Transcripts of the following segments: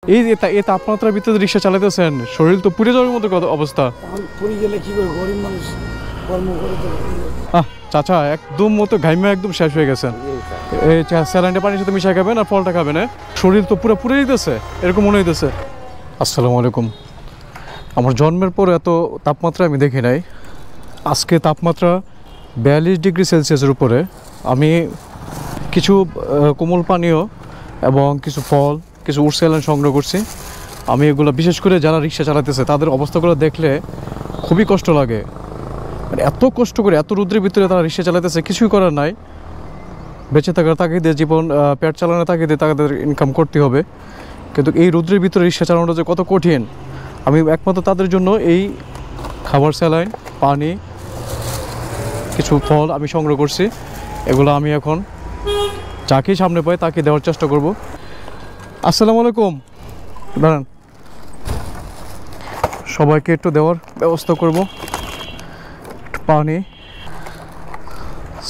এই এই তাপমাত্রার ভিতরে রিক্সা চালাতেছেন, শরীর তো পুড়ে যাওয়ার মতো অবস্থা। পুড়ে গেলে কি করে, গরিব মানুষ কর্ম করে তো। চাচা একদম মতো ঘাইমে একদম শেষ হয়ে গেছেন। এই স্যালাইনটা পানির সাথে মিশাই খাবেন আর ফলটা খাবেন। শরীর তো পুরো পুড়ে যেতেছে, এরকম মনে হইতেছে। আসসালামু আলাইকুম। আমার জন্মের পর এত তাপমাত্রা আমি দেখি নাই। আজকে তাপমাত্রা 42 ডিগ্রি সেলসিয়াসের উপরে। আমি কিছু কোমল পানীয় এবং কিছু ফল, কিছু উড স্যালাইন সংগ্রহ করছি। আমি এগুলো বিশেষ করে যারা রিক্সা চালাতেছে তাদের অবস্থাগুলো দেখলে খুবই কষ্ট লাগে। মানে এত কষ্ট করে এত রৌদ্রের ভিতরে তারা রিক্সা চালাতেছে, কিছুই করার নাই। বেঁচে থাকার তাগিদে, জীবন পেট চালানোর তাগিদে তাদের ইনকাম করতে হবে। কিন্তু এই রৌদ্রের ভিতরে রিক্সা চালানোটা যে কত কঠিন, আমি একমাত্র তাদের জন্য এই খাবার, স্যালাইন, পানি, কিছু ফল আমি সংগ্রহ করছি। এগুলো আমি এখন যাকেই সামনে পাই তাকে দেওয়ার চেষ্টা করব। আসসালামু আলাইকুম। দাঁড়ান, সবাইকে একটু দেওয়ার ব্যবস্থা করব। পানি,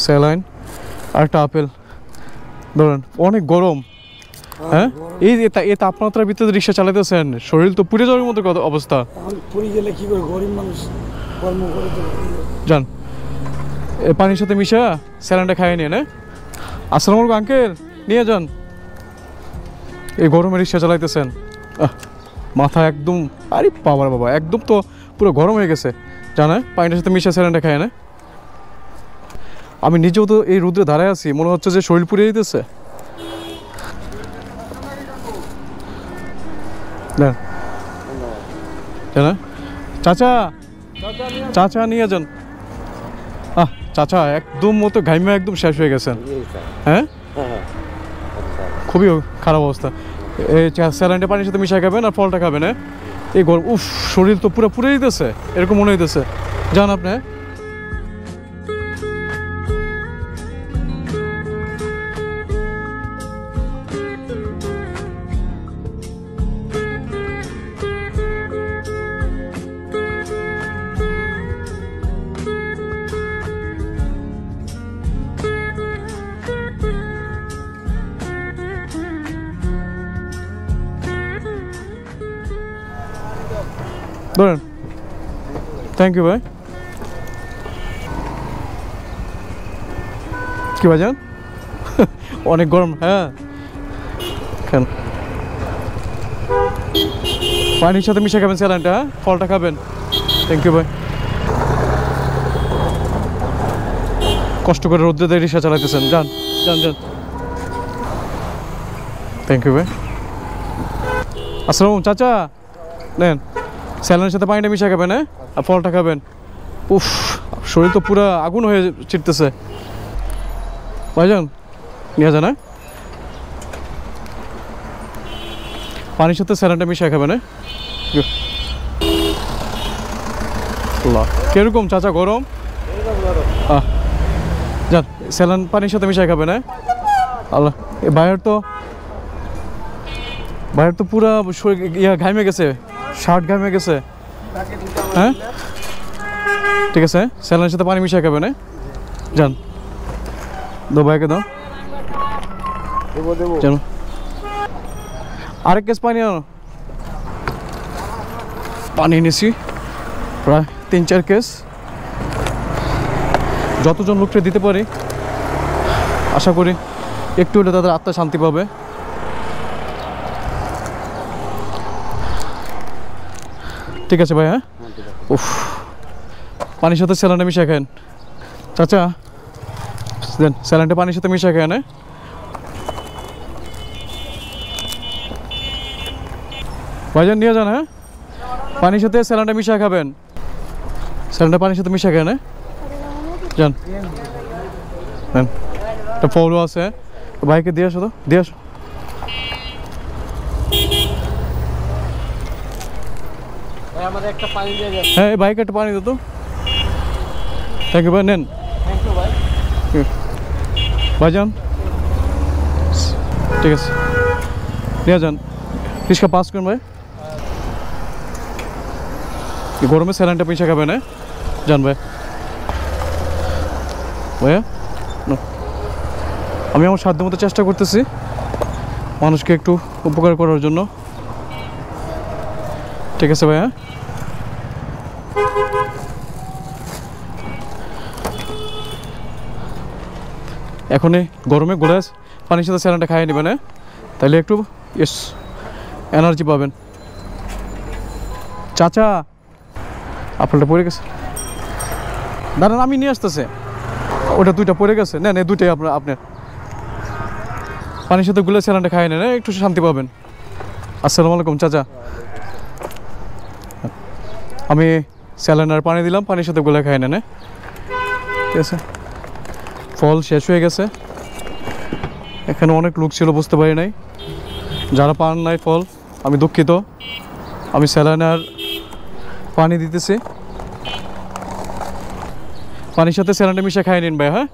স্যালাইন আর একটা আপেল। ধরেন, অনেক গরম। হ্যাঁ, এই তাপমাত্রার ভিতরে রিক্সা চালাতেছেন, শরীর তো পুড়ে যাওয়ার মতো অবস্থা। পুড়ে গেলে কি করে, গরিব মানুষ কর্ম করে তো। যান, পানির সাথে মিশা স্যালাইনটা খাইয়ে নিয়ে না। আসসালামু আলাইকুম আঙ্কেল, নিয়ে যান। এই গরমে রিক্সা চালাইতেছেন, মাথা একদম, আরে বাবার বাবা, একদম তো পুরো গরম হয়ে গেছে। জানা, পানির সাথে মিশা স্যালাইনটা খায় না। আমি নিজেও তো এই রোদ্রে দাঁড়ায় আছি, মনে হচ্ছে যে শরীর পুড়ে যেতেছে। জানা, চাচা চাচা নিয়ে যান। চাচা একদম মতো ঘাইমে একদম শেষ হয়ে গেছেন। হ্যাঁ, খুবই খারাপ অবস্থা। এই স্যালাইনটা পানির সাথে মিশাই খাবেন আর ফলটা খাবেন। এই গরম, শরীর তো পুরো পুড়ে যেতেছে, এরকম মনে হইতেছে। যান আপনি। ধরেন, থ্যাংক ইউ ভাই। কি ভাইজান, অনেক গরম। হ্যাঁ, কেন পানির সাথে মিশে খাবেন স্যালাইনটা, ফলটা খাবেন। থ্যাংক ইউ ভাই। কষ্ট করে রোদ্রে দিয়ে রিক্সা চালাইতেছেন, যান যান যান। থ্যাংক ইউ ভাই। আসসালামু চাচা, নেন স্যালাইনের সাথে পানিটা মিশা খাবেন আর ফলটা খাবেন। শরীর তো পুরো আগুন হয়ে চিটতেছে। ভাইজান নিয়ে যান। পানির সাথে স্যালাইনটা মিশা খাবেন। কিরকম চাচা, গরম? যান, স্যালাইন পানির সাথে মিশাই খাবেন। আল্লাহ, এই বাইরের তো পুরা ঘামে গেছে, শার্ট ঘামে গেছে। হ্যাঁ, ঠিক আছে, স্যালাইনের সাথে পানি মিশাই খাবেন। যান, দো ভাইকে দাও। চলো, আরেক কেস পানি আনো। পানি এনেছি প্রায় 3-4 কেস। যতজন লোককে দিতে পারি, আশা করি একটু হলে তাদের আত্মা শান্তি পাবে। ঠিক আছে ভাই। হ্যাঁ, পানির সাথে স্যালাইনটা মিশিয়ে খান। চাচা দেন, স্যালাইনটা পানির সাথে মিশিয়ে খান। ভাইজান নিয়ে যান। হ্যাঁ, পানির সাথে স্যালাইনটা মিশিয়ে খাবেন। স্যালাইনটা পানির সাথে মিশিয়ে খান। যান, একটা ফলও আছে, ভাইকে দিয়ে আসো তো, দিয়ে আসো। হ্যাঁ, এই ভাইকে একটা পানি দো তো। থ্যাংক ইউ ভাই, নেন। ভাইজান ঠিক আছে, নিয়ে যান। রিক্সা পাস করুন ভাই। গরমে স্যালাইনটা মিশা খাবেন। যান ভাই। ভাইয়া, আমি আমার সাধ্যমতো চেষ্টা করতেছি মানুষকে একটু উপকার করার জন্য। ঠিক আছে ভাইয়া। এখনই গরমে গ্লাস পানির সাথে স্যালাইনটা খাইয়ে নেবেন, হ্যাঁ? তাহলে একটু এনার্জি পাবেন। চাচা আপনারটা পড়ে গেছে, দাঁড়ান আমি নিয়ে আসতেছে। ওটা 2টা পড়ে গেছে, নেন এই 2টাই আপনার পানির সাথে গুলে স্যালাইনটা খাইয়ে নেন, একটু শান্তি পাবেন। আসসালামু আলাইকুম চাচা, আমি স্যালাইন আর পানি দিলাম, পানির সাথে গুলে খাইয়ে নেন, ঠিক আছে? ফল শেষ হয়ে গেছে, এখানে অনেক লোক ছিল, বুঝতে পারি নাই। যারা পান নাই ফল আমি দুঃখিত। আমি স্যালাইন আর পানি দিতেছি, পানির সাথে স্যালাইনটা মিশিয়ে খাইয়ে নিন ভাই, হ্যাঁ?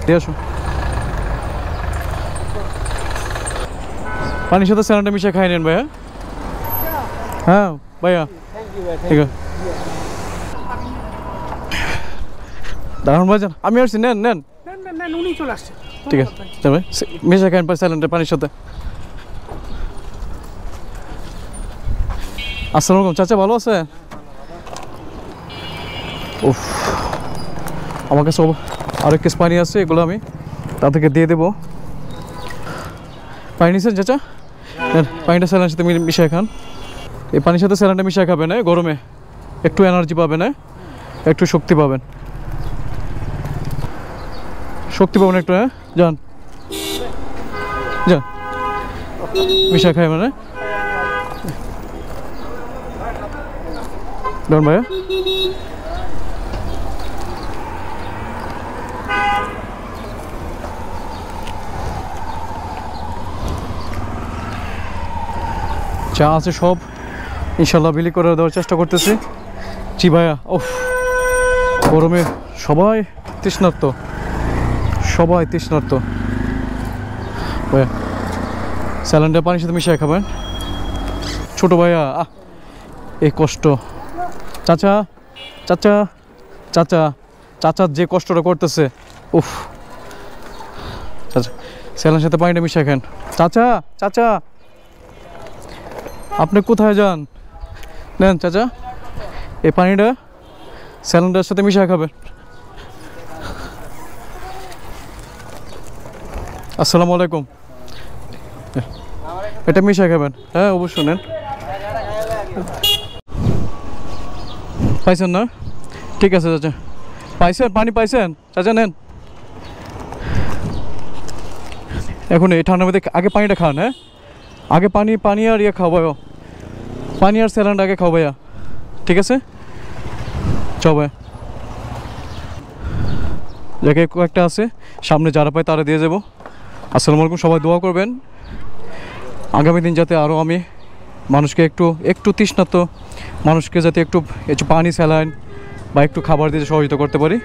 দিয়ে আসো, পানির সাথে স্যালাইনটা মিশিয়ে খাইয়ে নিন ভাইয়া। হ্যাঁ ভাইয়া, ঠিক আছে। দাঁড়ান ভাইজান, আমি আসছি, নেন নেন, উনি চলে আসছে। ঠিক আছে ভাই, মিশিয়ে খাইন স্যালাইনটা পানির সাথে। আসসালামু আলাইকুম চাচা, ভালো আছে? উফ, আমার কাছে আরেক কেস পানি আছে, এগুলো আমি তাদেরকে দিয়ে দেবো। পানি নিয়েছেন চাচা? পানিটা স্যালাইনের সাথে মিশিয়ে খান। এই পানির সাথে স্যালাইনটা মিশিয়ে খাবেন, গরমে একটু এনার্জি পাবেন, একটু শক্তি পাবেন, শক্তি পাবেন একটু, হ্যাঁ? যান যান, মিশিয়ে খাবেন, হ্যাঁ? ডন ভাইয়া, যা আছে সব ইনশাল্লাহ বিলি করে দেওয়ার চেষ্টা করতেছি। জি ভাইয়া, ওফ গরমে সবাই তৃষ্ণার্ত, সবাই তৃষ্ণার্ত। ভাইয়া স্যালাইনটা পানির সাথে মিশিয়ে খাবেন। ছোট ভাইয়া, এই কষ্ট, চাচা চাচা চাচা চাচার যে কষ্টটা করতেছে, উফ। চাচা স্যালাইনের সাথে পানিটা মিশিয়ে খান। চাচা চাচা আপনি কোথায় যান? নেন চাচা, এই পানিটা স্যালাইনটার সাথে মিশিয়ে খাবেন। আসসালামু আলাইকুম, এটা মিশিয়ে খাবেন, হ্যাঁ অবশ্যই নেন। পাইছেন না? ঠিক আছে চাচা, পাইছেন পানি পাইছেন চাচা, নেন। এখন এই ঠান্ডার মধ্যে আগে পানিটা খান, হ্যাঁ? আগে পানি আর খাও ভাইয়া, পানি আর স্যালাইনটা আগে খাও ভাইয়া, ঠিক আছে? চল ভাই, জায়গায় কয়েকটা আছে, সামনে যারা পায় তারা দিয়ে যাবো। আসসালামু আলাইকুম, সবাই দোয়া করবেন আগামী দিন যাতে আরও আমি মানুষকে একটু তৃষ্ণার্ত মানুষকে যাতে একটু পানি, স্যালাইন বা একটু খাবার দিয়ে সহযোগিতা করতে পারি।